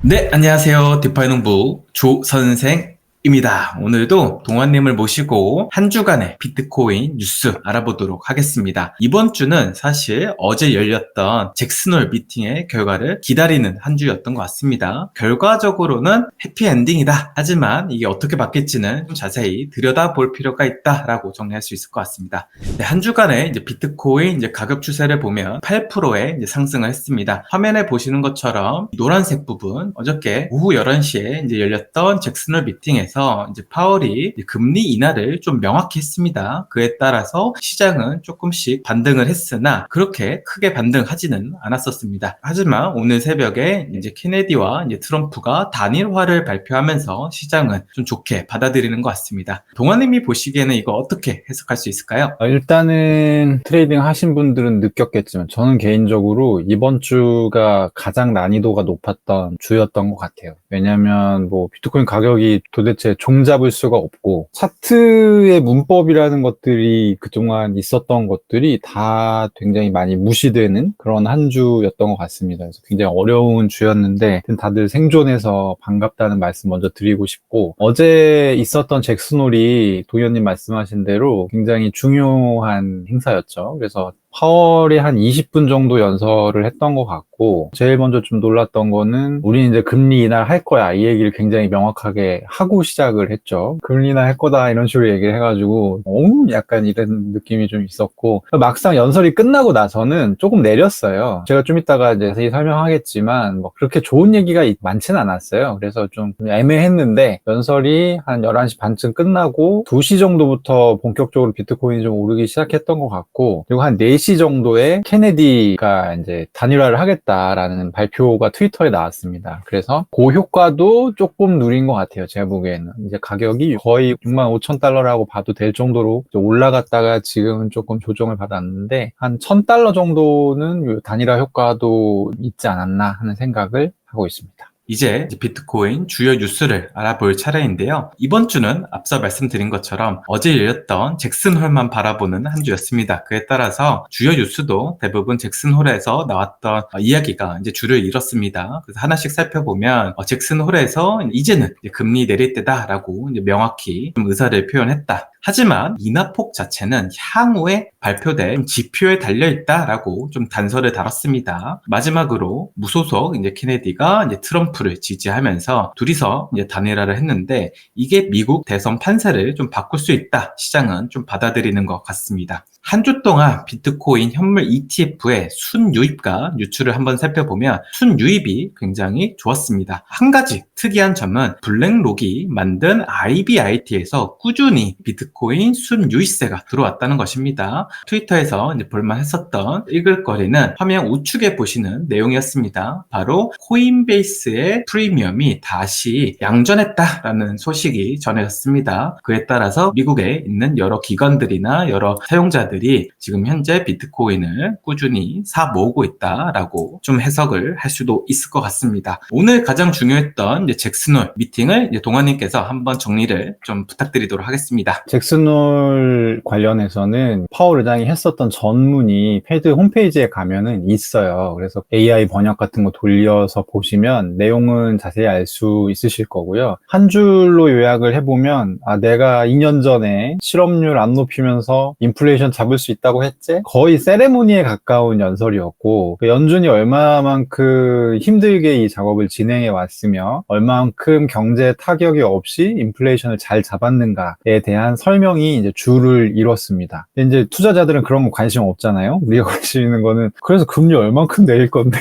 네, 안녕하세요. 디파이 농부 조선생입니다. 오늘도 동환님을 모시고 한 주간의 비트코인 뉴스 알아보도록 하겠습니다. 이번 주는 사실 어제 열렸던 잭슨홀 미팅의 결과를 기다리는 한 주였던 것 같습니다. 결과적으로는 해피엔딩이다. 하지만 이게 어떻게 바뀔지는 좀 자세히 들여다볼 필요가 있다라고 정리할 수 있을 것 같습니다. 네, 한 주간의 비트코인 가격 추세를 보면 8%의 상승을 했습니다. 화면에 보시는 것처럼 노란색 부분, 어저께 오후 11시에 열렸던 잭슨홀 미팅에서 파월이 금리 인하를 좀 명확히 했습니다. 그에 따라서 시장은 조금씩 반등을 했으나 그렇게 크게 반등하지는 않았었습니다. 하지만 오늘 새벽에 케네디와 트럼프가 단일화를 발표하면서 시장은 좀 좋게 받아들이는 것 같습니다. 동아님이 보시기에는 이거 어떻게 해석할 수 있을까요? 일단은 트레이딩 하신 분들은 느꼈겠지만 저는 개인적으로 이번 주가 가장 난이도가 높았던 주였던 것 같아요. 왜냐하면 비트코인 가격이 도대체 종잡을 수가 없고 차트의 문법이라는 것들이 그동안 있었던 것들이 다 굉장히 많이 무시되는 그런 한 주였던 것 같습니다. 그래서 굉장히 어려운 주였는데 다들 생존해서 반갑다는 말씀 먼저 드리고 싶고, 어제 있었던 잭슨홀이 도현님 말씀하신 대로 굉장히 중요한 행사였죠. 그래서 파월이 한 20분 정도 연설을 했던 것 같고, 제일 먼저 좀 놀랐던 거는 우리는 이제 금리 인하할 거야, 이 얘기를 굉장히 명확하게 하고 시작을 했죠. 금리 인하할 거다 이런 식으로 얘기를 해가지고 약간 이런 느낌이 좀 있었고, 막상 연설이 끝나고 나서는 조금 내렸어요. 제가 좀 이따가 이제 자세히 설명하겠지만 그렇게 좋은 얘기가 많지는 않았어요. 그래서 좀 애매했는데, 연설이 한 11시 반쯤 끝나고 2시 정도부터 본격적으로 비트코인이 좀 오르기 시작했던 것 같고, 그리고 한 4시 정도에 케네디가 이제 단일화를 하겠다라는 발표가 트위터에 나왔습니다. 그래서 그 효과도 조금 누린 것 같아요. 제가 보기에는 이제 가격이 거의 65,000달러라고 봐도 될 정도로 올라갔다가 지금은 조금 조정을 받았는데, 한 1,000달러 정도는 단일화 효과도 있지 않았나 하는 생각을 하고 있습니다. 이제 비트코인 주요 뉴스를 알아볼 차례인데요. 이번 주는 앞서 말씀드린 것처럼 어제 열렸던 잭슨홀만 바라보는 한 주였습니다. 그에 따라서 주요 뉴스도 대부분 잭슨홀에서 나왔던 이야기가 줄을 잃었습니다. 그래서 하나씩 살펴보면 잭슨홀에서 이제는 금리 내릴 때다라고 명확히 좀 의사를 표현했다. 하지만 인하폭 자체는 향후에 발표될 지표에 달려있다라고 좀 단서를 달았습니다. 마지막으로 무소속 케네디가 트럼프를 지지하면서 둘이서 단일화를 했는데, 이게 미국 대선 판세를 좀 바꿀 수 있다, 시장은 좀 받아들이는 것 같습니다. 한 주 동안 비트코인 현물 ETF의 순유입과 유출을 한번 살펴보면 순유입이 굉장히 좋았습니다. 한 가지 특이한 점은 블랙록이 만든 IBIT에서 꾸준히 비트코인 순유입세가 들어왔다는 것입니다. 트위터에서 볼만했었던 읽을 거리는 화면 우측에 보시는 내용이었습니다. 바로 코인베이스의 프리미엄이 다시 양전했다라는 소식이 전해졌습니다. 그에 따라서 미국에 있는 여러 기관들이나 여러 사용자들이 지금 현재 비트코인을 꾸준히 사 모으고 있다라고 좀 해석을 할 수도 있을 것 같습니다. 오늘 가장 중요했던 잭슨홀 미팅을 동아님께서 한번 정리를 좀 부탁드리도록 하겠습니다. 잭슨홀 관련해서는 파월 의장이 했었던 전문이 페드 홈페이지에 가면은 있어요. 그래서 AI 번역 같은 거 돌려서 보시면 내용은 자세히 알 수 있으실 거고요. 한 줄로 요약을 해보면, 내가 2년 전에 실업률 안 높이면서 인플레이션 잡을 수 있다고 했지? 거의 세레모니에 가까운 연설이었고, 그 연준이 얼마만큼 힘들게 이 작업을 진행해 왔으며 얼마만큼 경제 타격이 없이 인플레이션을 잘 잡았는가에 대한 설명이 이제 줄을 이뤘습니다. 근데 이제 투자자들은 그런 거 관심 없잖아요. 우리가 관심 있는 거는 그래서 금리 얼만큼 내릴 건데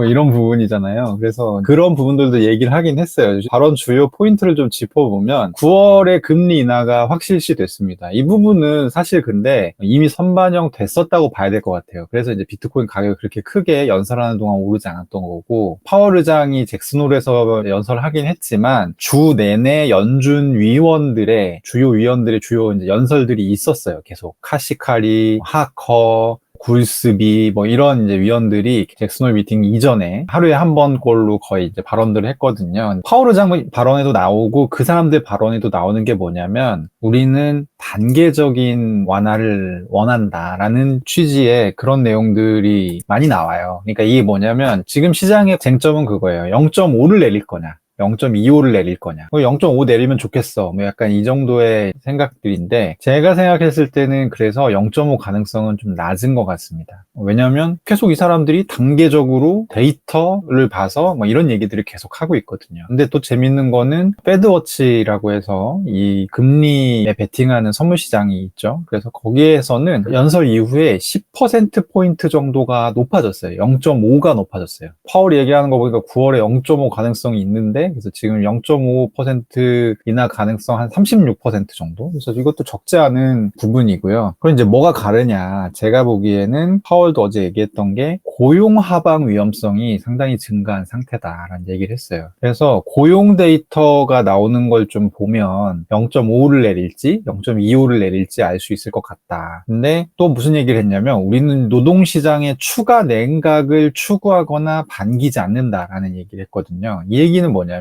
이런 부분이잖아요. 그래서 그런 부분들도 얘기를 하긴 했어요. 발언 주요 포인트를 좀 짚어보면 9월에 금리 인하가 확실시 됐습니다. 이 부분은 사실 근데 이미 선반영 됐었다고 봐야 될 것 같아요. 그래서 이제 비트코인 가격이 그렇게 크게 연설하는 동안 오르지 않았던 거고, 파월 의장이 잭슨홀에서 연설하긴 했지만 주 내내 연준 위원들의 주요 이제 연설들이 있었어요. 계속 카시카리, 하커, 굴스비 뭐 이런 이제 위원들이 잭슨 홀 미팅 이전에 하루에 한 번꼴로 거의 이제 발언들을 했거든요. 파월 의장 발언에도 나오고 그 사람들 발언에도 나오는 게 뭐냐면 우리는 단계적인 완화를 원한다라는 취지의 그런 내용들이 많이 나와요. 그러니까 이게 뭐냐면 지금 시장의 쟁점은 그거예요. 0.5를 내릴 거냐, 0.25를 내릴 거냐. 0.5 내리면 좋겠어. 뭐 약간 이 정도의 생각들인데 제가 생각했을 때는 그래서 0.5 가능성은 좀 낮은 것 같습니다. 왜냐하면 계속 이 사람들이 단계적으로 데이터를 봐서 뭐 이런 얘기들을 계속 하고 있거든요. 근데 또 재밌는 거는 패드워치라고 해서 이 금리에 베팅하는 선물 시장이 있죠. 그래서 거기에서는 연설 이후에 10%포인트 정도가 높아졌어요. 0.5가 높아졌어요. 파월이 얘기하는 거 보니까 9월에 0.5 가능성이 있는데 그래서 지금 0.5%이나 가능성 한 36% 정도. 그래서 이것도 적지 않은 부분이고요. 그럼 이제 뭐가 다르냐? 제가 보기에는 파월도 어제 얘기했던 게 고용 하방 위험성이 상당히 증가한 상태다라는 얘기를 했어요. 그래서 고용 데이터가 나오는 걸 좀 보면 0.5를 내릴지 0.25를 내릴지 알 수 있을 것 같다. 근데 또 무슨 얘기를 했냐면 우리는 노동시장의 추가 냉각을 추구하거나 반기지 않는다라는 얘기를 했거든요. 이 얘기는 뭐냐면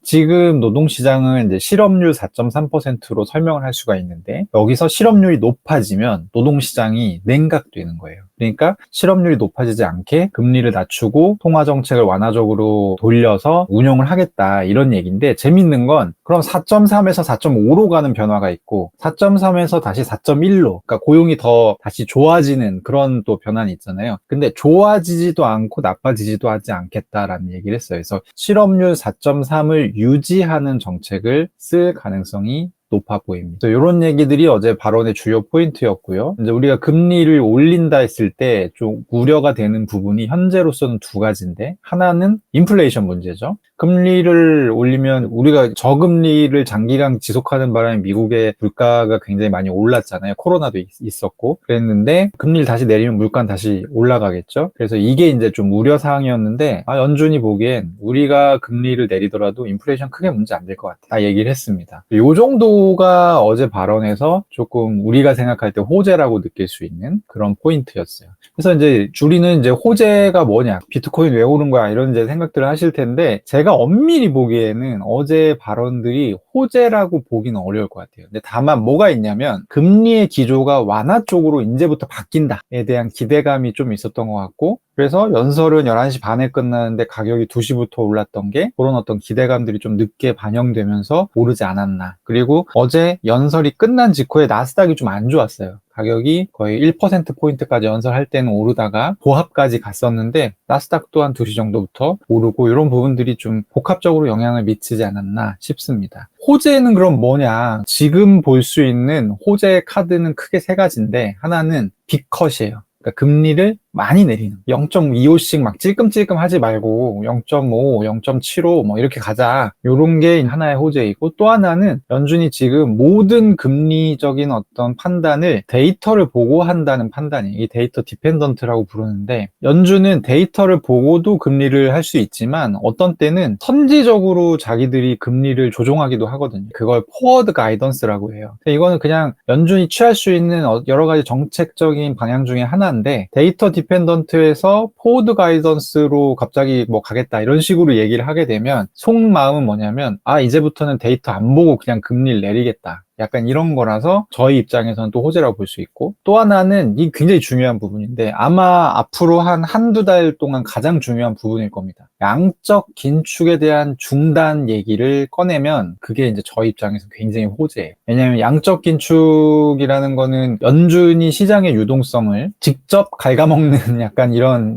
지금 노동시장은 이제 실업률 4.3%로 설명을 할 수가 있는데 여기서 실업률이 높아지면 노동시장이 냉각되는 거예요. 그러니까 실업률이 높아지지 않게 금리를 낮추고 통화정책을 완화적으로 돌려서 운용을 하겠다 이런 얘기인데 재밌는 건 그럼 4.3에서 4.5로 가는 변화가 있고 4.3에서 다시 4.1로 그러니까 고용이 더 다시 좋아지는 그런 또 변화는 있잖아요. 근데 좋아지지도 않고 나빠지지도 하지 않겠다라는 얘기를 했어요. 그래서 실업률 4.3을 유지하는 정책을 쓸 가능성이 높아 보입니다. 이런 얘기들이 어제 발언의 주요 포인트였고요. 이제 우리가 금리를 올린다 했을 때 좀 우려가 되는 부분이 현재로서는 두 가지인데 하나는 인플레이션 문제죠. 금리를 올리면 우리가 저금리를 장기간 지속하는 바람에 미국의 물가가 굉장히 많이 올랐잖아요. 코로나도 있었고 그랬는데 금리를 다시 내리면 물가는 다시 올라가겠죠. 그래서 이게 이제 좀 우려 사항이었는데 연준이 보기엔 우리가 금리를 내리더라도 인플레이션 크게 문제 안 될 것 같아. 다 얘기를 했습니다. 요 정도가 어제 발언에서 조금 우리가 생각할 때 호재라고 느낄 수 있는 그런 포인트였어요. 그래서 이제 주리는 이제 호재가 뭐냐, 비트코인 왜 오른 거야 이런 이제 생각들을 하실 텐데 제가 엄밀히 보기에는 어제 발언들이 호재라고 보기는 어려울 것 같아요. 근데 다만 뭐가 있냐면 금리의 기조가 완화 쪽으로 이제부터 바뀐다에 대한 기대감이 좀 있었던 것 같고 그래서 연설은 11시 반에 끝나는데 가격이 2시부터 올랐던 게 그런 어떤 기대감들이 좀 늦게 반영되면서 오르지 않았나. 그리고 어제 연설이 끝난 직후에 나스닥이 좀 안 좋았어요. 가격이 거의 1%포인트까지 연설할 때는 오르다가 보합까지 갔었는데 나스닥 또한 2시 정도부터 오르고 이런 부분들이 좀 복합적으로 영향을 미치지 않았나 싶습니다. 호재는 그럼 뭐냐? 지금 볼 수 있는 호재 카드는 크게 세 가지인데 하나는 빅컷이에요. 그러니까 금리를 많이 내리는 0.25씩 막 찔끔찔끔 하지 말고 0.5, 0.75 뭐 이렇게 가자. 요런 게 하나의 호재이고 또 하나는 연준이 지금 모든 금리적인 어떤 판단을 데이터를 보고 한다는 판단이에요. 이 데이터 디펜던트라고 부르는데 연준은 데이터를 보고도 금리를 할 수 있지만 어떤 때는 선지적으로 자기들이 금리를 조종하기도 하거든요. 그걸 포워드 가이던스라고 해요. 이거는 그냥 연준이 취할 수 있는 여러 가지 정책적인 방향 중에 하나인데 데이터 디펜던트에서 포워드 가이던스로 갑자기 뭐 가겠다 이런 식으로 얘기를 하게 되면 속마음은 뭐냐면 이제부터는 데이터 안 보고 그냥 금리를 내리겠다. 약간 이런 거라서 저희 입장에서는 또 호재라고 볼 수 있고 또 하나는 이 굉장히 중요한 부분인데 아마 앞으로 한두 달 동안 가장 중요한 부분일 겁니다. 양적 긴축에 대한 중단 얘기를 꺼내면 그게 이제 저희 입장에서 굉장히 호재예요. 왜냐하면 양적 긴축이라는 거는 연준이 시장의 유동성을 직접 갉아먹는 약간 이런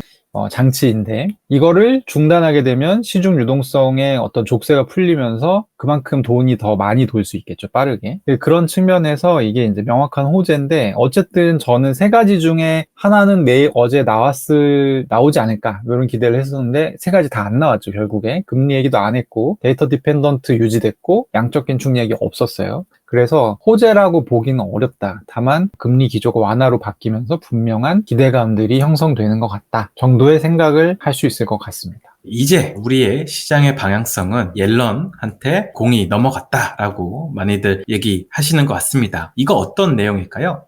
장치인데 이거를 중단하게 되면 시중 유동성의 어떤 족쇄가 풀리면서 그만큼 돈이 더 많이 돌 수 있겠죠, 빠르게. 그런 측면에서 이게 이제 명확한 호재인데 어쨌든 저는 세 가지 중에 하나는 어제 나오지 않을까 이런 기대를 했었는데 세 가지 다 안 나왔죠, 결국에. 금리 얘기도 안 했고 데이터 디펜던트 유지됐고 양적 긴축 얘기 없었어요. 그래서 호재라고 보기는 어렵다. 다만 금리 기조가 완화로 바뀌면서 분명한 기대감들이 형성되는 것 같다 정도의 생각을 할 수 있을 것 같습니다. 이제 우리의 시장의 방향성은 옐런한테 공이 넘어갔다라고 많이들 얘기하시는 것 같습니다. 이거 어떤 내용일까요?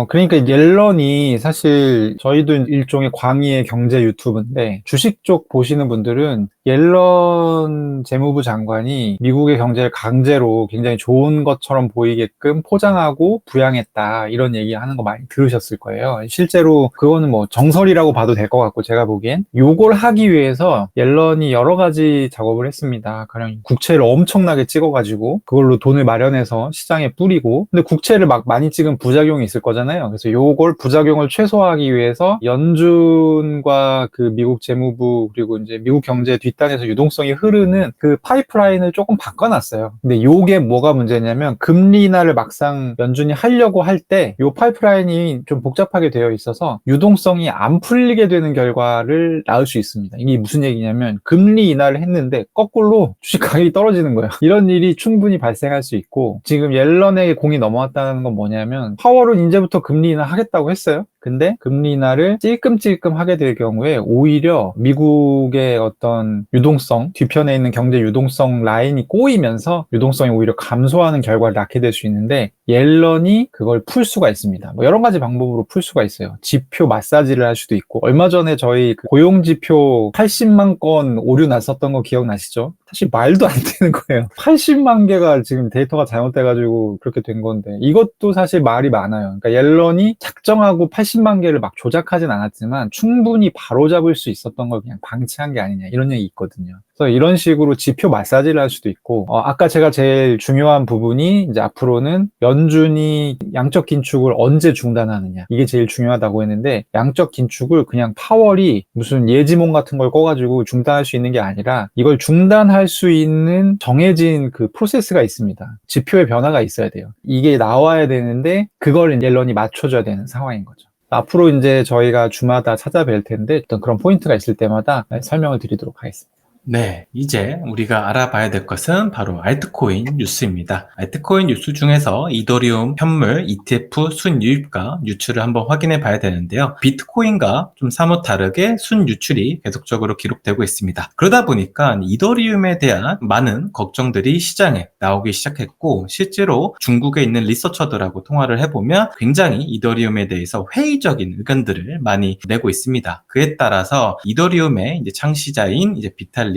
그러니까 옐런이 사실 저희도 일종의 광의의 경제 유튜브인데 주식 쪽 보시는 분들은 옐런 재무부 장관이 미국의 경제를 강제로 굉장히 좋은 것처럼 보이게끔 포장하고 부양했다 이런 얘기하는 거 많이 들으셨을 거예요. 실제로 그거는 뭐 정설이라고 봐도 될 것 같고 제가 보기엔 요걸 하기 위해서 옐런이 여러 가지 작업을 했습니다. 가령 국채를 엄청나게 찍어가지고 그걸로 돈을 마련해서 시장에 뿌리고 근데 국채를 막 많이 찍은 부작용이 있을 거잖아요. 그래서 요걸 부작용을 최소화하기 위해서 연준과 그 미국 재무부 그리고 이제 미국 경제 뒷단에서 유동성이 흐르는 그 파이프라인을 조금 바꿔놨어요. 근데 요게 뭐가 문제냐면 금리 인하를 막상 연준이 하려고 할 때 요 파이프라인이 좀 복잡하게 되어 있어서 유동성이 안 풀리게 되는 결과를 낳을 수 있습니다. 이게 무슨 얘기냐면 금리 인하를 했는데 거꾸로 주식 가격이 떨어지는 거예요. 이런 일이 충분히 발생할 수 있고 지금 옐런에게 공이 넘어왔다는 건 뭐냐면 파월은 이제부터 금리 인하 하겠다고 했어요. 근데 금리 인하를 찔끔찔끔 하게 될 경우에 오히려 미국의 어떤 유동성, 뒤편에 있는 경제 유동성 라인이 꼬이면서 유동성이 오히려 감소하는 결과를 낳게 될 수 있는데 옐런이 그걸 풀 수가 있습니다. 뭐 여러 가지 방법으로 풀 수가 있어요. 지표 마사지를 할 수도 있고 얼마 전에 저희 그 고용지표 80만 건 오류 났었던 거 기억나시죠? 사실 말도 안 되는 거예요. 80만 개가 지금 데이터가 잘못돼가지고 그렇게 된 건데 이것도 사실 말이 많아요. 그러니까 옐런이 작정하고 80만 개를 막 조작하진 않았지만 충분히 바로잡을 수 있었던 걸 그냥 방치한 게 아니냐 이런 얘기 있거든요. 그래서 이런 식으로 지표 마사지를 할 수도 있고 아까 제가 제일 중요한 부분이 이제 앞으로는 연준이 양적 긴축을 언제 중단하느냐 이게 제일 중요하다고 했는데 양적 긴축을 그냥 파월이 무슨 예지몽 같은 걸 꺼가지고 중단할 수 있는 게 아니라 이걸 중단할 수 있는 정해진 그 프로세스가 있습니다. 지표의 변화가 있어야 돼요. 이게 나와야 되는데 그걸 옐런이 맞춰줘야 되는 상황인 거죠. 앞으로 이제 저희가 주마다 찾아뵐 텐데 어떤 그런 포인트가 있을 때마다 설명을 드리도록 하겠습니다. 네, 이제 우리가 알아봐야 될 것은 바로 알트코인 뉴스입니다. 알트코인 뉴스 중에서 이더리움 현물 ETF 순유입과 유출을 한번 확인해 봐야 되는데요. 비트코인과 좀 사뭇 다르게 순유출이 계속적으로 기록되고 있습니다. 그러다 보니까 이더리움에 대한 많은 걱정들이 시장에 나오기 시작했고 실제로 중국에 있는 리서처들하고 통화를 해보면 굉장히 이더리움에 대해서 회의적인 의견들을 많이 내고 있습니다. 그에 따라서 이더리움의 이제 창시자인 이제 비탈릭이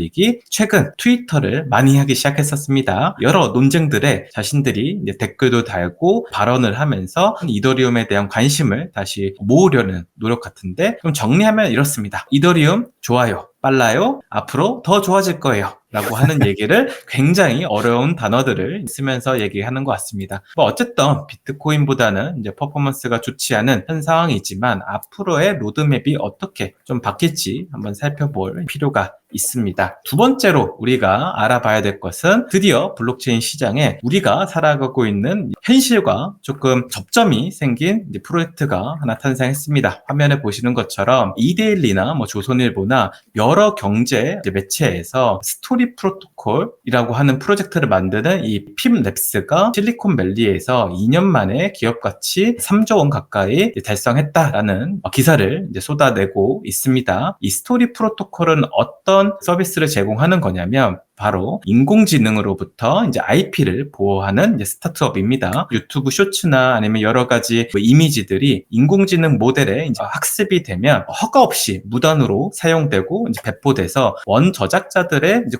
최근 트위터를 많이 하기 시작했었습니다. 여러 논쟁들에 자신들이 이제 댓글도 달고 발언을 하면서 이더리움에 대한 관심을 다시 모으려는 노력 같은데 좀 정리하면 이렇습니다. 이더리움 좋아요. 빨라요. 앞으로 더 좋아질 거예요. 라고 하는 얘기를 굉장히 어려운 단어들을 쓰면서 얘기하는 것 같습니다. 뭐 어쨌든 비트코인보다는 이제 퍼포먼스가 좋지 않은 현 상황이지만 앞으로의 로드맵이 어떻게 좀 바뀔지 한번 살펴볼 필요가 있습니다. 두 번째로 우리가 알아봐야 될 것은 드디어 블록체인 시장에 우리가 살아가고 있는 현실과 조금 접점이 생긴 이제 프로젝트가 하나 탄생했습니다. 화면에 보시는 것처럼 이데일리나 뭐 조선일보나 여러 경제 매체에서 스토리 프로토콜이라고 하는 프로젝트를 만드는 이 핍랩스가 실리콘밸리에서 2년 만에 기업 가치 3조 원 가까이 달성했다라는 기사를 이제 쏟아내고 있습니다. 이 스토리 프로토콜은 어떤 서비스를 제공하는 거냐면 바로 인공지능으로부터 이제 IP를 보호하는 이제 스타트업입니다. 유튜브 쇼츠나 아니면 여러 가지 이미지들이 인공지능 모델에 이제 학습이 되면 허가 없이 무단으로 사용되고 이제 배포돼서 원 저작자들의 이제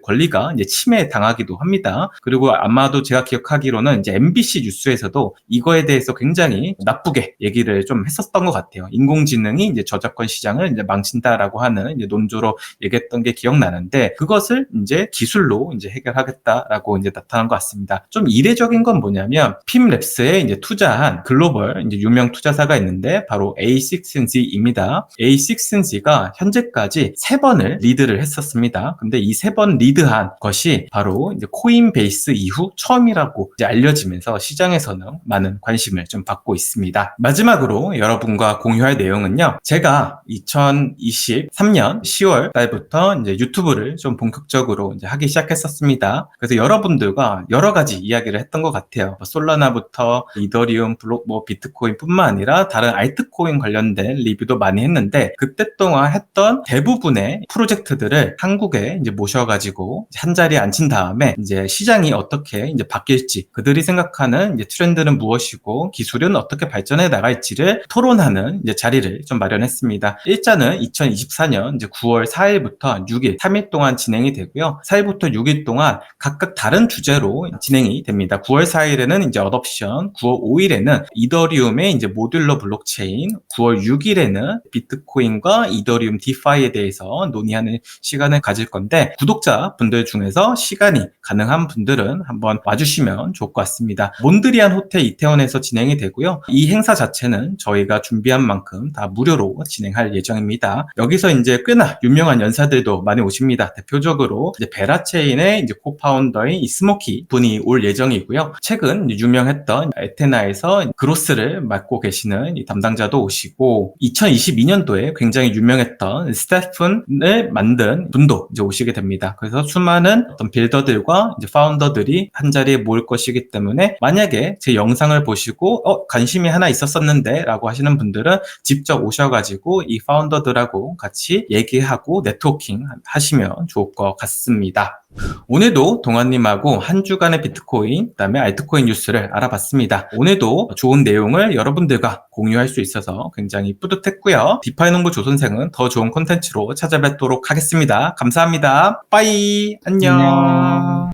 권리가 이제 침해당하기도 합니다. 그리고 아마도 제가 기억하기로는 이제 MBC 뉴스에서도 이거에 대해서 굉장히 나쁘게 얘기를 좀 했었던 것 같아요. 인공지능이 이제 저작권 시장을 이제 망친다라고 하는 이제 논조로 얘기했던 게 기억나는데 그것을 이제 기술로 이제 해결하겠다라고 이제 나타난 것 같습니다. 좀 이례적인 건 뭐냐면 핌랩스에 이제 투자한 글로벌 이제 유명 투자사가 있는데 바로 A6NZ입니다. A6NZ가 현재까지 3번을 리드를 했었습니다. 근데 이 3번 리드한 것이 바로 이제 코인베이스 이후 처음이라고 이제 알려지면서 시장에서는 많은 관심을 좀 받고 있습니다. 마지막으로 여러분과 공유할 내용은요. 제가 2023년 10월 달부터 이제 유튜브를 좀 본격적으로 중심으로 이제 하기 시작했었습니다. 그래서 여러분들과 여러 가지 이야기를 했던 것 같아요. 솔라나부터 이더리움, 블록, 비트코인뿐만 아니라 다른 알트코인 관련된 리뷰도 많이 했는데 그때 동안 했던 대부분의 프로젝트들을 한국에 이제 모셔가지고 한 자리에 앉힌 다음에 이제 시장이 어떻게 이제 바뀔지, 그들이 생각하는 이제 트렌드는 무엇이고 기술은 어떻게 발전해 나갈지를 토론하는 이제 자리를 좀 마련했습니다. 일자는 2024년 이제 9월 4일부터 6일, 3일 동안 진행이 되고요. 4일부터 6일 동안 각각 다른 주제로 진행이 됩니다. 9월 4일에는 이제 어덥션, 9월 5일에는 이더리움의 이제 모듈러 블록체인, 9월 6일에는 비트코인과 이더리움 디파이에 대해서 논의하는 시간을 가질 건데, 구독자분들 중에서 시간이 가능한 분들은 한번 와주시면 좋을 것 같습니다. 몬드리안 호텔 이태원에서 진행이 되고요. 이 행사 자체는 저희가 준비한 만큼 다 무료로 진행할 예정입니다. 여기서 이제 꽤나 유명한 연사들도 많이 오십니다. 대표적으로 이제 베라체인의 이제 코파운더인 이스모키 분이 올 예정이고요. 최근 유명했던 에테나에서 그로스를 맡고 계시는 이 담당자도 오시고, 2022년도에 굉장히 유명했던 스테픈을 만든 분도 이제 오시게 됩니다. 그래서 수많은 어떤 빌더들과 이제 파운더들이 한 자리에 모일 것이기 때문에, 만약에 제 영상을 보시고 관심이 하나 있었었는데 라고 하시는 분들은 직접 오셔가지고 이 파운더들하고 같이 얘기하고 네트워킹 하시면 좋을 것 같습니다. 오늘도 동아님하고 한 주간의 비트코인, 그다음에 알트코인 뉴스를 알아봤습니다. 오늘도 좋은 내용을 여러분들과 공유할 수 있어서 굉장히 뿌듯했고요. 디파이 농부 조선생은 더 좋은 콘텐츠로 찾아뵙도록 하겠습니다. 감사합니다. 빠이. 안녕. 안녕.